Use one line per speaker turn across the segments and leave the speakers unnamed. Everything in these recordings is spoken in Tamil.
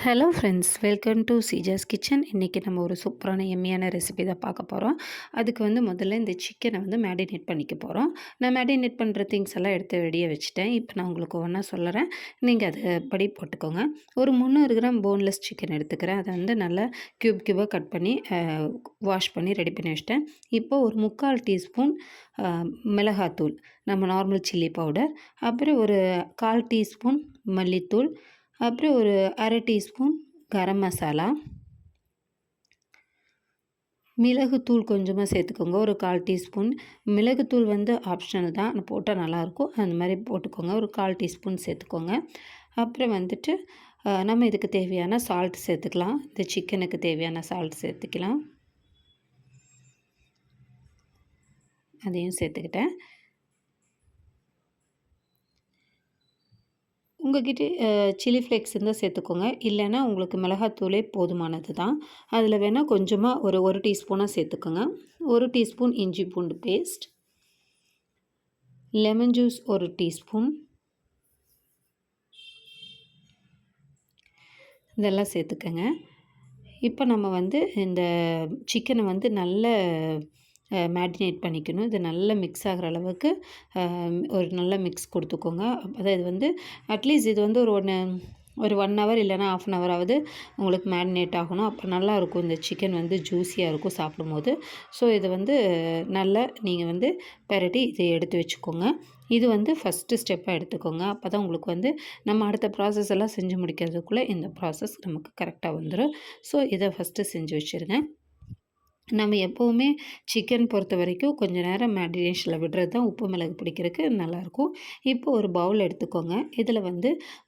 Hello friends, welcome to Seeja's kitchen. இன்றைக்கி நம்ம ஒரு சூப்பரான எம்மியான ரெசிபி தான் பார்க்க போகிறோம். அதுக்கு முதல்ல இந்த சிக்கனை மேரினேட் பண்ணிக்க போகிறோம். நான் மேரினேட் பண்ணுற திங்ஸ் எல்லாம் எடுத்து ரெடியாக வச்சுட்டேன். இப்போ நான் உங்களுக்கு ஒன்றா சொல்லுறேன், நீங்கள் அதை படி போட்டுக்கோங்க. ஒரு 300 கிராம் போன்லெஸ் சிக்கன் எடுத்துக்கிறேன். அதை நல்லா க்யூபாக கட் பண்ணி வாஷ் பண்ணி ரெடி பண்ணி வச்சிட்டேன். இப்போது ஒரு 3/4 டீஸ்பூன் மிளகாத்தூள், நம்ம நார்மல் சில்லி பவுடர், அப்புறம் ஒரு 1/4 டீஸ்பூன் மல்லித்தூள், அப்புறம் ஒரு 1/2 டீஸ்பூன் கரம் மசாலா, மிளகுத்தூள் கொஞ்சமாக சேர்த்துக்கோங்க. ஒரு 1/4 டீஸ்பூன். மிளகுத்தூள் ஆப்ஷனல் தான், போட்டால் நல்லாயிருக்கும். அந்த மாதிரி போட்டுக்கோங்க. ஒரு 1/4 டீஸ்பூன் சேர்த்துக்கோங்க. அப்புறம் நம்ம இதுக்கு தேவையான சால்ட் சேர்த்துக்கலாம். இந்த சிக்கனுக்கு தேவையான சால்ட் சேர்த்துக்கலாம். அதையும் சேர்த்துக்கிட்டேன். உங்கள்கிட்ட சில்லி ஃப்ளேக்ஸ் இருந்தால் சேர்த்துக்கோங்க. இல்லைன்னா உங்களுக்கு மிளகாத்தூளே போதுமானது தான். அதில் வேணால் கொஞ்சமாக ஒரு டீஸ்பூனாக சேர்த்துக்கோங்க. 1 டீஸ்பூன் இஞ்சி பூண்டு பேஸ்ட், லெமன் ஜூஸ் 1 டீஸ்பூன், இதெல்லாம் சேர்த்துக்கங்க. இப்போ நம்ம இந்த சிக்கனை நல்ல மேரினேட் பண்ணிக்கணும். இது நல்லா மிக்ஸ் ஆகிற அளவுக்கு ஒரு நல்ல மிக்ஸ் கொடுத்துக்கோங்க. அதாவது அட்லீஸ்ட் இது ஒரு 1 ஹவர் இல்லைனா ½ அன் ஹவராவது உங்களுக்கு மேரினேட் ஆகணும். அப்போ நல்லாயிருக்கும். இந்த சிக்கன் ஜூஸியாக இருக்கும் சாப்பிடும்போது. ஸோ இதை நல்லா நீங்கள் பெரட்டி இதை எடுத்து வச்சுக்கோங்க. இது ஃபஸ்ட்டு ஸ்டெப்பாக எடுத்துக்கோங்க. அப்போ தான் உங்களுக்கு நம்ம அடுத்த ப்ராசஸ் எல்லாம் செஞ்சு முடிக்கிறதுக்குள்ளே இந்த ப்ராசஸ் நமக்கு கரெக்டாக வந்துடும். ஸோ இதை ஃபஸ்ட்டு செஞ்சு வச்சுருங்க. நம்ம எப்போவுமே சிக்கன் பொறுத்த வரைக்கும் கொஞ்சம் நேரம் மேரினேஷனில் விடுறது தான் உப்பு மிளகு பிடிக்கிறதுக்கு நல்லாயிருக்கும். இப்போ ஒரு பவுல் எடுத்துக்கோங்க. இதில்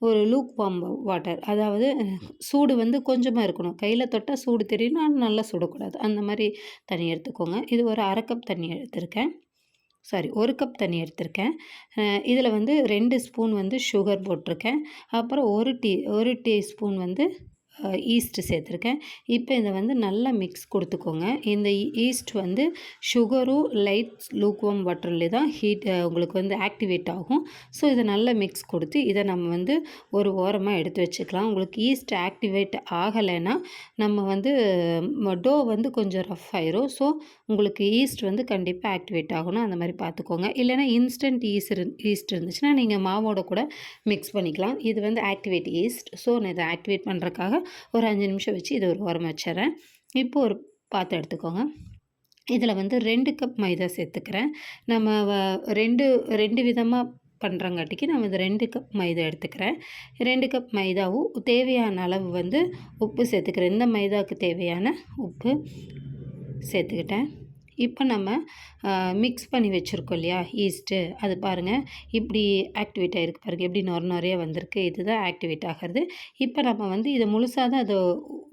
ஒரு லூக் வார்ம் வாட்டர், அதாவது சூடு கொஞ்சமாக இருக்கணும். கையில் தொட்டால் சூடு தெரியும், ஆனால் நல்லா சுடக்கூடாது. அந்த மாதிரி தண்ணி எடுத்துக்கோங்க. இது ஒரு 1/2 கப் தண்ணி எடுத்திருக்கேன். 1 கப் தண்ணி எடுத்திருக்கேன். இதில் 2 ஸ்பூன் சுகர் போட்டிருக்கேன். அப்புறம் 1 டீஸ்பூன் ஈஸ்ட்டு சேர்த்துருக்கேன். இப்போ இதை நல்லா மிக்ஸ் கொடுத்துக்கோங்க. இந்த ஈஸ்ட் சுகரும் லைட் லூக்வார்ம் வாட்டர்லே தான் உங்களுக்கு ஆக்டிவேட் ஆகும். ஸோ இதை நல்லா மிக்ஸ் கொடுத்து இதை நம்ம ஒரு ஓரமாக எடுத்து வச்சுக்கலாம். உங்களுக்கு ஈஸ்ட் ஆக்டிவேட் ஆகலைன்னா நம்ம டோ கொஞ்சம் ரஃப் ஆயிரும். ஸோ உங்களுக்கு ஈஸ்ட் கண்டிப்பாக ஆக்டிவேட் ஆகணும். அந்த மாதிரி பார்த்துக்கோங்க. இல்லைனா இன்ஸ்டன்ட் ஈஸ்ட் இருந்துச்சுன்னா நீங்கள் மாவோட கூட மிக்ஸ் பண்ணிக்கலாம். இது ஆக்டிவேட் ஈஸ்ட். ஸோ நான் இதை ஆக்டிவேட் பண்ணுறதுக்காக ஒரு 5 நிமிஷம் வச்சு இதை ஒரு ஓரமாக வச்சிடறேன். இப்போ ஒரு பாத்திரம் எடுத்துக்கோங்க. இதில் 2 கப் மைதா சேர்த்துக்கிறேன். நம்ம ரெண்டு விதமாக பண்ணுறங்காட்டிக்கு நம்ம இது 2 கப் மைதா எடுத்துக்கிறேன். 2 கப் மைதாவும் தேவையான அளவு உப்பு சேர்த்துக்கிறேன். இந்த மைதாவுக்கு தேவையான உப்பு சேர்த்துக்கிட்டேன். இப்போ நம்ம மிக்ஸ் பண்ணி வச்சுருக்கோம் இல்லையா ஈஸ்ட்டு, அது பாருங்கள் இப்படி ஆக்டிவேட் ஆகிருக்கு. பாருங்கள் எப்படி நொறையா வந்திருக்கு. இதுதான் ஆக்டிவேட் ஆகிறது. இப்போ நம்ம இதை முழுசாக தான் அதை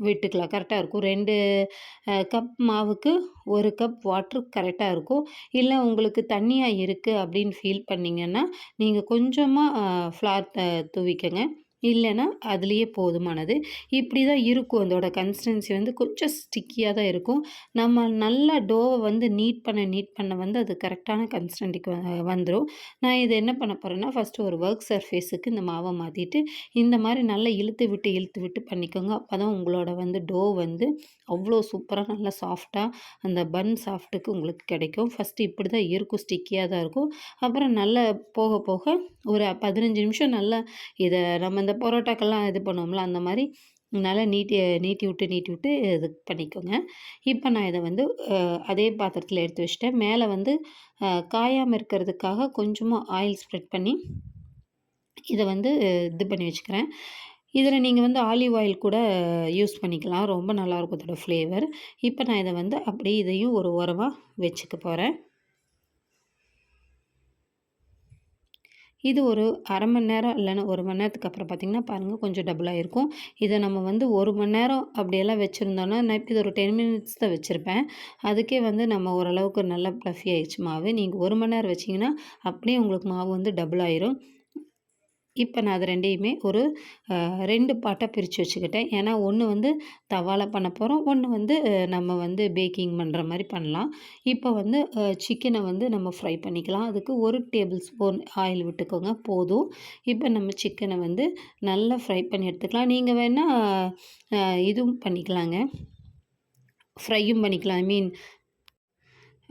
விட்டுக்கலாம். கரெக்டாக இருக்கும். 2 கப் மாவுக்கு 1 கப் வாட்ரு கரெக்டாக இருக்கும். இல்லை உங்களுக்கு தண்ணியாக இருக்குது அப்படின்னு ஃபீல் பண்ணிங்கன்னா நீங்கள் கொஞ்சமாக ஃப்ளார் தூவிக்கங்க. இல்லைன்னா அதுலேயே போதுமானது. இப்படி தான் இருக்கும். அதோட கன்சிஸ்டன்சி கொஞ்சம் ஸ்டிக்கியாக தான் இருக்கும். நம்ம நல்லா டோவை நீட் பண்ண அது கரெக்டான கன்சிஸ்டன்சிக்கு வந்துடும். நான் இதை என்ன பண்ண போகிறேன்னா, ஃபஸ்ட்டு ஒரு ஒர்க் சர்ஃபேஸுக்கு இந்த மாவை மாற்றிட்டு இந்த மாதிரி நல்லா இழுத்து விட்டு பண்ணிக்கோங்க. அப்போ தான் உங்களோட டோ அவ்வளோ சூப்பராக நல்லா சாஃப்டாக அந்த பன் சாஃப்ட்டுக்கு உங்களுக்கு கிடைக்கும். ஃபஸ்ட்டு இப்படி தான் இருக்கும். ஸ்டிக்கியாக தான் இருக்கும். அப்புறம் நல்லா போக போக ஒரு 15 நிமிஷம் நல்லா இதை நம்ம இந்த பரோட்டாக்கெல்லாம் இது பண்ணுவோம்ல, அந்த மாதிரி நல்லா நீட்டி விட்டு இது பண்ணிக்கோங்க. இப்போ நான் இதை அதே பாத்திரத்தில் எடுத்து வச்சுட்டேன். மேலே காயாமல் இருக்கிறதுக்காக கொஞ்சமாக ஆயில் ஸ்ப்ரெட் பண்ணி இதை இது பண்ணி வச்சுக்கிறேன். இதில் நீங்கள் ஆலிவ் ஆயில் கூட யூஸ் பண்ணிக்கலாம். ரொம்ப நல்லாயிருக்கும் அதோட ஃப்ளேவர். இப்போ நான் இதை அப்படியே இதையும் ஒரு ஓரமாக வச்சுக்க போகிறேன். இது ஒரு 1/2 மணி நேரம் இல்லைன்னா 1 மணி நேரத்துக்கு அப்புறம் பார்த்திங்கன்னா பாருங்கள் கொஞ்சம் டபுளாக இருக்கும். இதை நம்ம 1 மணி நேரம் அப்படியெல்லாம் வச்சுருந்தோன்னா, நான் இப்போ இது ஒரு 10 மினிட்ஸ் தான் வச்சுருப்பேன். அதுக்கே நம்ம ஓரளவுக்கு நல்லா ப்ளஃபி ஆயிடுச்சு மாவு. நீங்கள் 1 மணி நேரம் வச்சிங்கன்னா அப்படியே உங்களுக்கு மாவு டபுள் ஆயிரும். இப்போ நான் அது 2யுமே ஒரு 2 பார்ட்டா பிரித்து வச்சுக்கிட்டேன். ஏன்னா ஒன்று வந்து தவால பண்ண போகிறோம், ஒன்று வந்து நம்ம வந்து பேக்கிங் பண்ணுற மாதிரி பண்ணலாம். இப்போ வந்து சிக்கனை வந்து நம்ம ஃப்ரை பண்ணிக்கலாம். அதுக்கு 1 டேபிள் ஸ்பூன் ஆயில் விட்டுக்கோங்க போதும். இப்போ நம்ம சிக்கனை வந்து நல்லா ஃப்ரை பண்ணி எடுத்துக்கலாம். நீங்கள் வேணால் இதுவும் பண்ணிக்கலாங்க, ஃப்ரையும் பண்ணிக்கலாம்.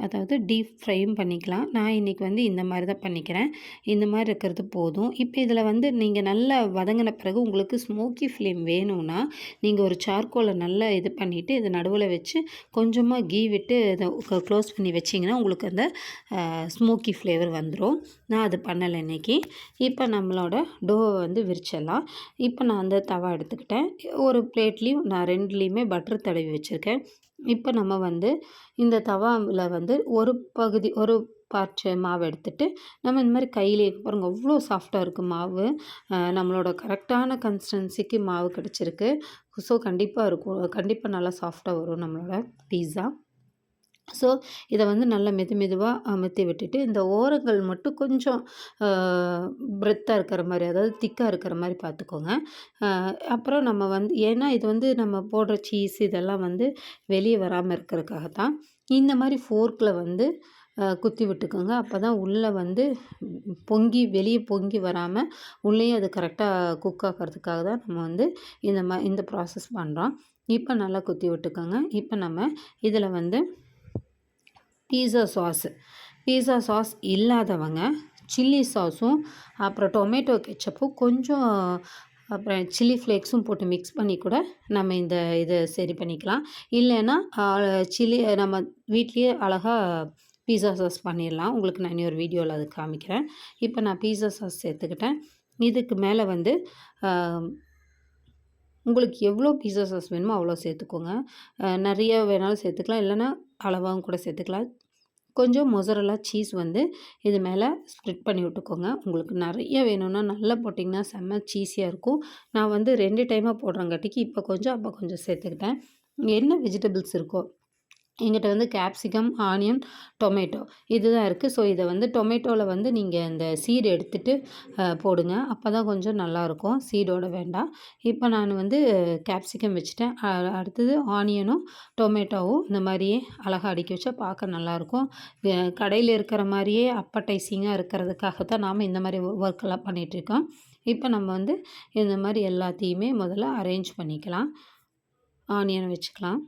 அதாவது டீப் ஃப்ரையும் பண்ணிக்கலாம். நான் இன்றைக்கி வந்து இந்த மாதிரி தான் பண்ணிக்கிறேன். இந்த மாதிரி இருக்கிறது போதும். இப்போ இதில் வந்து நீங்கள் நல்லா வதங்கின பிறகு உங்களுக்கு ஸ்மோக்கி ஃப்ளேம் வேணும்னா, நீங்கள் ஒரு சார்கோலை நல்லா இது பண்ணிவிட்டு இதை நடுவில் வச்சு கொஞ்சமாக கீ விட்டு இதை க்ளோஸ் பண்ணி வச்சிங்கன்னா உங்களுக்கு அந்த ஸ்மோக்கி ஃப்ளேவர் வந்துடும். நான் அது பண்ணலை இன்றைக்கி. இப்போ நம்மளோட டோவை வந்து விரிச்சிடலாம். இப்போ நான் அந்த தவா எடுத்துக்கிட்டேன். ஒரு பிளேட்லேயும் நான் 2லேயுமே பட்டர் தடவி வச்சுருக்கேன். இப்போ நம்ம வந்து இந்த தவாவில் வந்து ஒரு பார்ட் மாவு எடுத்துகிட்டு நம்ம இந்த மாதிரி கையிலே பாருங்கள் அவ்வளோ சாஃப்டாக இருக்குது மாவு. நம்மளோட கரெக்டான கன்சிஸ்டன்சிக்கு மாவு கிடச்சிருக்கு. ஸோ கண்டிப்பாக நல்லா சாஃப்டாக வரும் நம்மளோட பீஸா. ஸோ இதை வந்து நல்லா மெதுவாக அமுத்தி விட்டுட்டு இந்த ஓரங்கள் மட்டும் கொஞ்சம் பிரெத்தாக இருக்கிற மாதிரி, அதாவது திக்காக இருக்கிற மாதிரி பார்த்துக்கோங்க. அப்புறம் நம்ம வந்து ஏன்னா இது வந்து நம்ம போடுற சீஸ் இதெல்லாம் வந்து வெளியே வராமல் இருக்கிறதுக்காக தான் இந்த மாதிரி ஃபோர்க்கில் வந்து குத்தி விட்டுக்கோங்க. அப்போ தான் உள்ளே வந்து வெளியே பொங்கி வராமல் உள்ளேயும் அது கரெக்டாக குக் ஆகிறதுக்காக தான் நம்ம வந்து இந்த ப்ராசஸ் பண்ணுறோம். இப்போ நல்லா குத்தி விட்டுக்கோங்க. இப்போ நம்ம இதில் வந்து பீஸா சாஸ் இல்லாதவங்க சில்லி சாஸும் அப்புறம் டொமேட்டோ கெச்சப்பும் கொஞ்சம் அப்புறம் சில்லி ஃப்ளேக்ஸும் போட்டு மிக்ஸ் பண்ணி கூட நம்ம இதை சரி பண்ணிக்கலாம். இல்லைன்னா நம்ம வீட்லேயே அழகாக பீஸா சாஸ் பண்ணிடலாம். உங்களுக்கு நான் இன்னொரு வீடியோவில் அது காமிக்கிறேன். இப்போ நான் பீஸா சாஸ் சேர்த்துக்கிட்டேன். இதுக்கு மேலே வந்து உங்களுக்கு எவ்வளோ பீஸா சாஸ் வேணுமோ அவ்வளோ சேர்த்துக்கோங்க. நிறைய வேணாலும் சேர்த்துக்கலாம், இல்லைன்னா அளவாகவும் கூட சேர்த்துக்கலாம். கொஞ்சம் மொசரல்லா சீஸ் வந்து இது மேலே ஸ்ப்ரெட் பண்ணி விட்டுக்கோங்க. உங்களுக்கு நிறைய வேணும்னா நல்லா போட்டிங்கன்னா செம்ம சீஸியாக இருக்கும். நான் வந்து 2 டைமாக போடுறங்காட்டிக்கு இப்போ கொஞ்சம் அப்போ கொஞ்சம் சேர்த்துக்கிட்டேன். என்ன வெஜிடபிள்ஸ் இருக்கோ, எங்கிட்ட வந்து கேப்சிகம், ஆனியன், டொமேட்டோ இதுதான் இருக்குது. ஸோ இதை வந்து டொமேட்டோவில் வந்து நீங்கள் இந்த சீடு எடுத்துகிட்டு போடுங்க. அப்போ தான் கொஞ்சம் நல்லாயிருக்கும், சீடோடு வேண்டாம். இப்போ நான் வந்து கேப்சிகம் வச்சுட்டேன். அடுத்தது ஆனியனும் டொமேட்டோவும் இந்த மாதிரியே அழகாக அடுக்கி வச்சா பார்க்க நல்லாயிருக்கும். கடையில் இருக்கிற மாதிரியே அப்படைசிங்காக இருக்கிறதுக்காக தான் நாம் இந்த மாதிரி ஒர்க்கெல்லாம் பண்ணிகிட்ருக்கோம். இப்போ நம்ம வந்து இந்த மாதிரி எல்லாத்தையுமே முதல்ல அரேஞ்ச் பண்ணிக்கலாம். ஆனியனை வச்சுக்கலாம்.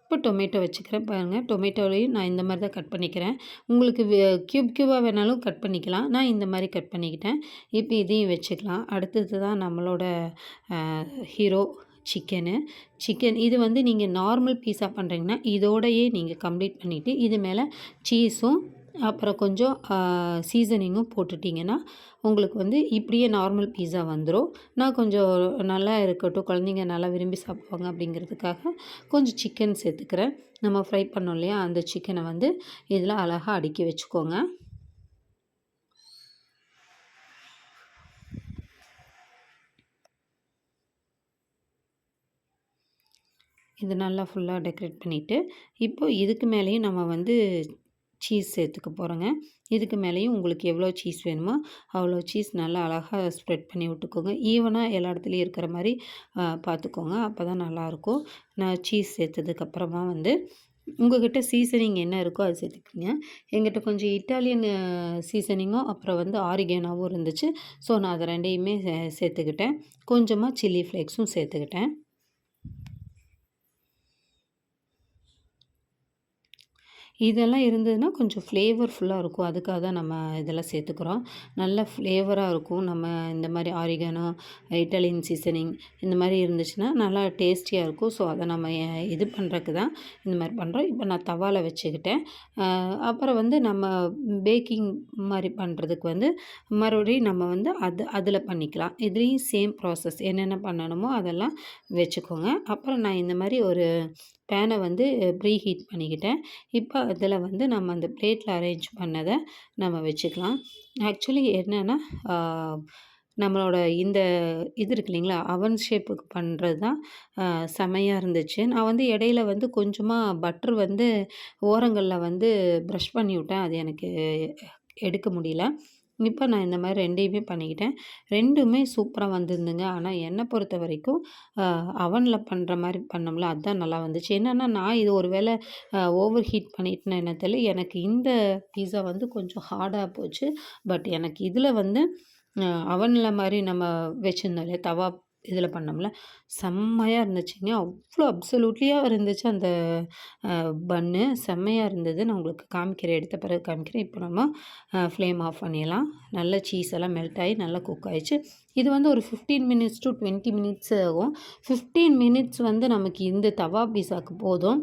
இப்போ டொமேட்டோ வச்சுக்கிறேன் பாருங்கள். டொமேட்டோவையும் நான் இந்த மாதிரி தான் கட் பண்ணிக்கிறேன். உங்களுக்கு க்யூபாக வேணாலும் கட் பண்ணிக்கலாம். நான் இந்த மாதிரி கட் பண்ணிக்கிட்டேன். இப்போ இதையும் வச்சுக்கலாம். அடுத்தது தான் நம்மளோட ஹீரோ சிக்கன் இது வந்து நீங்கள் நார்மல் பீஸா பண்ணுறீங்கன்னா இதோடையே நீங்கள் கம்ப்ளீட் பண்ணிவிட்டு இது மேலே சீஸும் அப்புறம் கொஞ்சம் சீசனிங்கும் போட்டுட்டிங்கன்னா உங்களுக்கு வந்து இப்படியே நார்மல் பீஸா வந்துடும். நான் கொஞ்சம் நல்லா இருக்கட்டும், குழந்தைங்க நல்லா விரும்பி சாப்பிடுவாங்க அப்படிங்கிறதுக்காக கொஞ்சம் சிக்கன் சேர்த்துக்கிறேன். நம்ம ஃப்ரை பண்ணோம் இல்லையா, அந்த சிக்கனை வந்து இதில் அழகாக அடுக்கி வச்சுக்கோங்க. இது நல்லா ஃபுல்லாக டெக்கரேட் பண்ணிவிட்டு இப்போ இதுக்கு மேலேயும் நம்ம வந்து சீஸ் சேர்த்துக்க போகிறோங்க. இதுக்கு மேலேயும் உங்களுக்கு எவ்வளோ சீஸ் வேணுமோ அவ்வளோ சீஸ் நல்லா அழகாக ஸ்ப்ரெட் பண்ணி விட்டுக்கோங்க. ஈவனாக எல்லா இடத்துலையும் இருக்கிற மாதிரி பார்த்துக்கோங்க. அப்போ தான் நல்லாயிருக்கும். நான் சீஸ் சேர்த்ததுக்கப்புறமா வந்து உங்கள்கிட்ட சீசனிங் என்ன இருக்கோ அது சேர்த்துக்கிங்க. எங்கிட்ட கொஞ்சம் இட்டாலியன் சீசனிங்கும் அப்புறம் வந்து ஆரிகேனாவும் இருந்துச்சு. ஸோ நான் அதை 2யுமே சேர்த்துக்கிட்டேன். கொஞ்சமாக சில்லி ஃப்ளேக்ஸும் சேர்த்துக்கிட்டேன். இதெல்லாம் இருந்ததுன்னா கொஞ்சம் ஃப்ளேவர்ஃபுல்லாக இருக்கும். அதுக்காக தான் நம்ம இதெல்லாம் சேர்த்துக்கிறோம். நல்ல ஃப்ளேவராக இருக்கும். நம்ம இந்த மாதிரி ஆரிகானோ, இட்டாலியன் சீசனிங் இந்த மாதிரி இருந்துச்சுன்னா நல்லா டேஸ்டியாக இருக்கும். ஸோ அதை நம்ம இது பண்ணுறதுக்கு தான் இந்த மாதிரி பண்ணுறோம். இப்போ நான் தவாவில் வச்சுக்கிட்டேன். அப்புறம் வந்து நம்ம பேக்கிங் மாதிரி பண்ணுறதுக்கு வந்து மறுபடியும் நம்ம வந்து அதில் பண்ணிக்கலாம். இதுலேயும் சேம் ப்ராசஸ் என்னென்ன பண்ணணுமோ அதெல்லாம் வச்சுக்கோங்க. அப்புறம் நான் இந்த மாதிரி ஒரு பேனை வந்து ப்ரீ ஹீட் பண்ணிக்கிட்டேன். இப்போ அதில் வந்து நம்ம அந்த பிளேட்டில் அரேஞ்ச் பண்ணதை நம்ம வச்சுக்கலாம். ஆக்சுவலி என்னென்னா நம்மளோட இந்த இது இருக்கு இல்லைங்களா, அவன் ஷேப்புக்கு பண்ணுறது தான் செமையாக இருந்துச்சு. நான் வந்து இடையில வந்து கொஞ்சமாக பட்டர் வந்து ஓரங்களில் வந்து ப்ரஷ் பண்ணி விட்டேன். அது எனக்கு எடுக்க முடியல. இப்போ நான் இந்த மாரி 2யுமே பண்ணிக்கிட்டேன். 2மே சூப்பரா வந்திருந்துங்க. ஆனா என்ன பொறுத்தவரைக்கும் அவன்ல பண்ற மாரி பண்ணோம்ல, அதான் நல்லா வந்துச்சு. என்னன்னா நான் இது ஒரு வேள ஓவர் ஹீட் பண்ணிட்டேனா என்ன தெரியல. எனக்கு இந்த பீஸா வந்து கொஞ்சம் ஹார்டா போச்சு. பட் எனக்கு இதில வந்து அ அவன்ல மாரி நம்ம வச்சிருந்தோம் இல்லையா, தவா இதில பண்ணோம்ல, செம்மையா இருந்துச்சுங்க. அவ்ளோ அப்சல்யூட்லியா இருந்துச்சு அந்த பன்னு. செம்மையா இருந்தது. நான் உங்களுக்கு காமிக்கிறேன். எடுத்த பிறகு காமிக்கிறேன். இப்போ நம்ம ஃப்ளேம் ஆஃப் பண்ணிடலாம். நல்ல சீஸ் எல்லாம் மெல்ட் ஆகி நல்லா குக் ஆயிடுச்சு. இது வந்து ஒரு 15 மினிட்ஸ் டூ 20 மினிட்ஸ் ஆகும். 15 மினிட்ஸ் வந்து நமக்கு இந்த தவா பீஸாக்கு போதும்.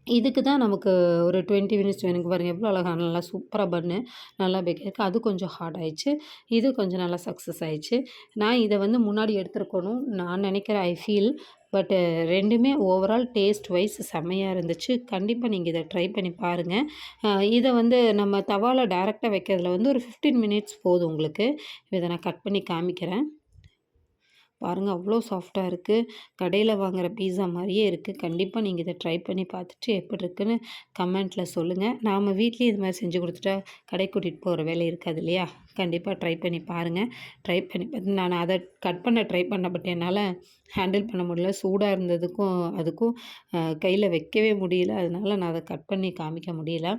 இதுக்கு தான் நமக்கு ஒரு 20 மினிட்ஸ் வேணும். இங்க பாருங்க எவ்வளோ அழகா நல்லா சூப்பரா பன்னு நல்லா பேக் ஆயிருக்கு. அது கொஞ்சம் ஹார்ட் ஆயிடுச்சு. இது கொஞ்சம் நல்லா சக்ஸஸ் ஆயிடுச்சு. நான் இத வந்து முன்னாடி எடுத்துருக்கணும் நான் நினைக்கிறேன் ஃபீல். பட் 2மே ஓவரால் டேஸ்ட் வைஸ் செம்மையா இருந்துச்சு. கண்டிப்பா நீங்க இத ட்ரை பண்ணி பாருங்க. இத வந்து நம்ம தவால டைரக்ட்டா வைக்கிறதுல வந்து ஒரு 15 மினிட்ஸ் போதும் உங்களுக்கு. இத நான் கட் பண்ணி காமிக்கிறேன். பாருங்க அவ்வளோ சாஃப்ட்டா இருக்கு. கடையில வாங்குற பீஸா மாரியே இருக்கு. கண்டிப்பா நீங்க இத ட்ரை பண்ணி பார்த்துட்டு எப்படி இருக்குன்னு கமெண்ட்ல சொல்லுங்க. நாம வீட்லயே இது மாரி செஞ்சு குடுத்துட்டா கடைக்கு கூட்டிட்டு போற வேலை இருக்காது இல்லையா? கண்டிப்பா ட்ரை பண்ணி பாருங்க. ட்ரை பண்ணி பார்த்து நான் அத கட் பண்ண ட்ரை பண்ணேன். பட் என்னால ஹேண்டில் பண்ண முடியல. சூடா இருந்ததுக்கும், அதுக்கும் கையில வைக்கவே முடியல. அதனால நான் அத கட் பண்ணி காமிக்க முடியல.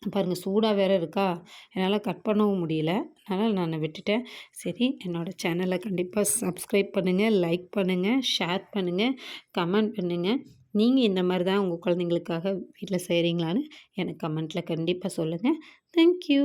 பாருங்க சூடா வேற இருக்கா, என்னால கட் பண்ணவும் முடியல. அதனால நான் விட்டுட்டேன். சரி என்னோட சேனல கண்டிப்பா சப்ஸ்கிரைப் பண்ணுங்க, லைக் பண்ணுங்க, ஷேர் பண்ணுங்க, கமெண்ட் பண்ணுங்க. நீங்க இந்த மாரி தான் உங்க குழந்தைங்களுக்காக வீட்ல செய்றீங்களான்னு எனக்கு கமெண்ட்ல கண்டிப்பா சொல்லுங்க. Thank you.